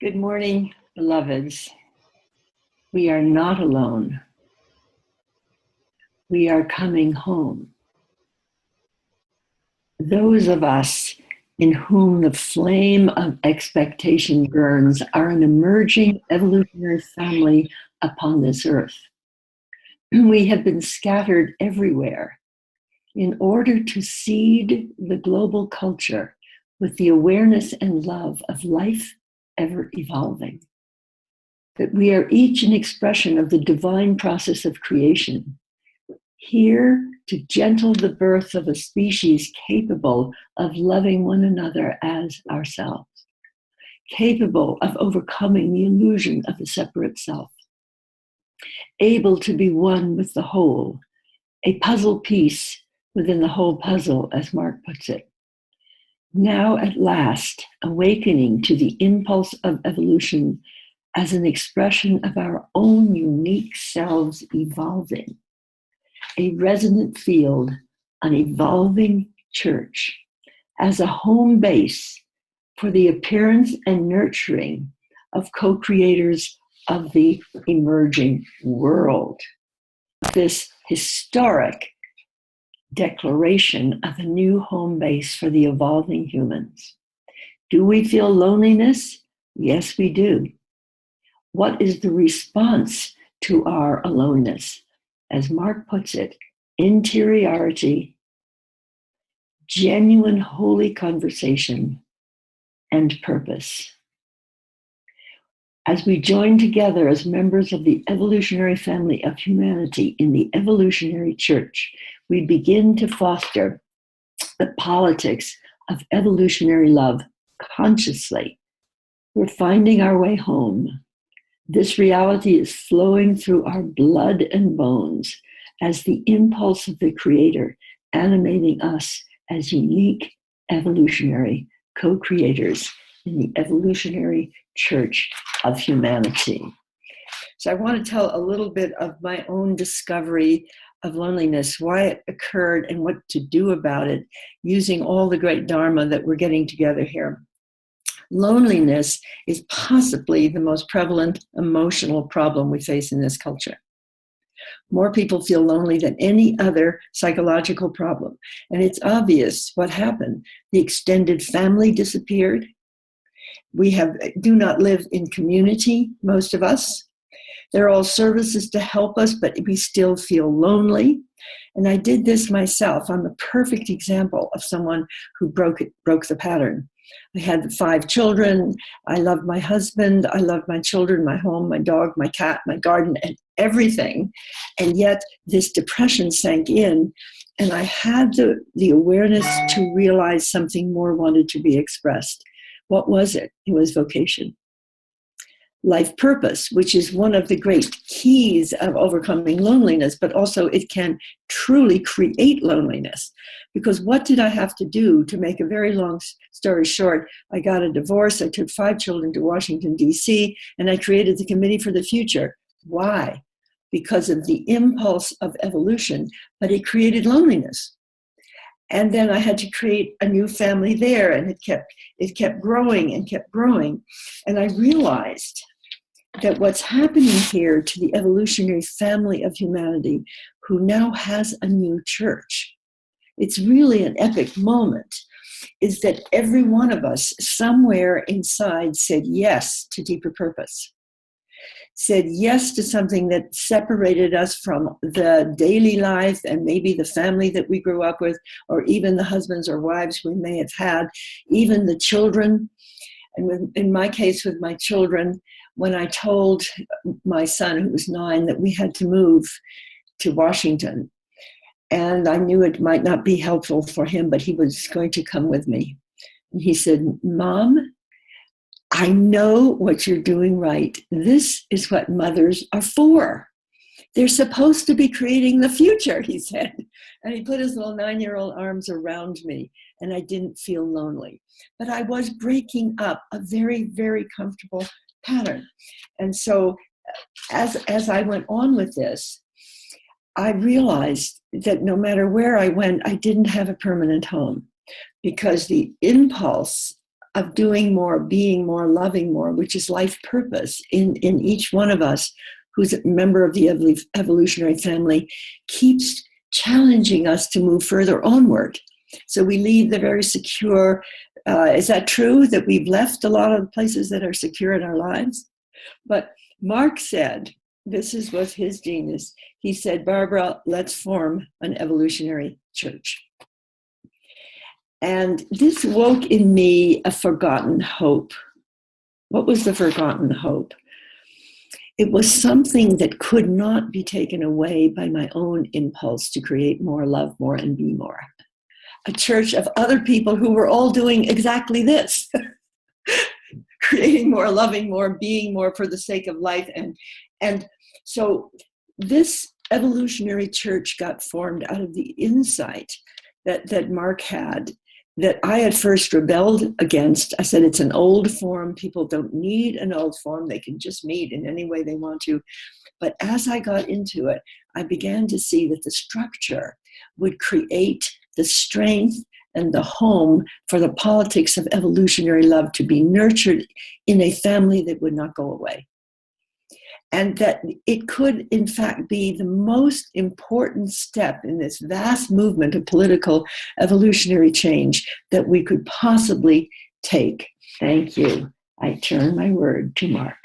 Good morning, beloveds. We are not alone. We are coming home. Those of us in whom the flame of expectation burns are an emerging evolutionary family upon this earth. We have been scattered everywhere in order to seed the global culture with the awareness and love of life ever evolving. That we are each an expression of the divine process of creation, here to gentle the birth of a species capable of loving one another as ourselves, capable of overcoming the illusion of the separate self, able to be one with the whole, a puzzle piece within the whole puzzle, as Marx puts it. Now at last, awakening to the impulse of evolution as an expression of our own unique selves evolving, a resonant field, an evolving church, as a home base for the appearance and nurturing of co-creators of the emerging world. This historic declaration of a new home base for the evolving humans. Do we feel loneliness? Yes, we do. What is the response to our aloneness? As Mark puts it, interiority, genuine holy conversation, and purpose. As we join together as members of the evolutionary family of humanity in the evolutionary church, we begin to foster the politics of evolutionary love consciously. We're finding our way home. This reality is flowing through our blood and bones as the impulse of the Creator animating us as unique evolutionary co-creators in the evolutionary church of humanity. So I want to tell a little bit of my own discovery of loneliness, why it occurred and what to do about it, using all the great Dharma that we're getting together here. Loneliness is possibly the most prevalent emotional problem we face in this culture. More people feel lonely than any other psychological problem. And it's obvious what happened. The extended family disappeared. We do not live in community, most of us. There are all services to help us, but we still feel lonely. And I did this myself. I'm a perfect example of someone who broke the pattern. I had 5 children. I loved my husband. I loved my children, my home, my dog, my cat, my garden, and everything. And yet this depression sank in, and I had the awareness to realize something more wanted to be expressed. What was it? It was vocation. Life purpose, which is one of the great keys of overcoming loneliness, but also it can truly create loneliness. Because what did I have to do? To make a very long story short, I got a divorce, I took 5 children to Washington, D.C., and I created the Committee for the Future. Why? Because of the impulse of evolution, but it created loneliness. And then I had to create a new family there, and it kept growing and kept growing. And I realized that what's happening here to the evolutionary family of humanity, who now has a new church, it's really an epic moment, is that every one of us somewhere inside said yes to deeper purpose. Said yes to something that separated us from the daily life and maybe the family that we grew up with, or even the husbands or wives we may have had, even the children. And in my case with my children, when I told my son, who was 9, that we had to move to Washington, and I knew it might not be helpful for him, but he was going to come with me. And he said, "Mom, I know what you're doing right. This is what mothers are for. They're supposed to be creating the future," he said. And he put his little 9-year-old arms around me, and I didn't feel lonely. But I was breaking up a very, very comfortable pattern. And so as I went on with this, I realized that no matter where I went, I didn't have a permanent home, because the impulse of doing more, being more, loving more, which is life purpose in each one of us who's a member of the evolutionary family, keeps challenging us to move further onward. So we leave the very secure. Is that true, that we've left a lot of the places that are secure in our lives? But Marx said, this was his genius. He said, Barbara, let's form an evolutionary church. And this woke in me a forgotten hope. What was the forgotten hope? It was something that could not be taken away by my own impulse to create more, love more, and be more. A church of other people who were all doing exactly this. Creating more, loving more, being more for the sake of life. And so this evolutionary church got formed out of the insight that Mark had, that I at first rebelled against. I said, it's an old form. People don't need an old form. They can just meet in any way they want to. But as I got into it, I began to see that the structure would create the strength and the home for the politics of evolutionary love to be nurtured in a family that would not go away. And that it could, in fact, be the most important step in this vast movement of political evolutionary change that we could possibly take. Thank you. I turn my word to Mark.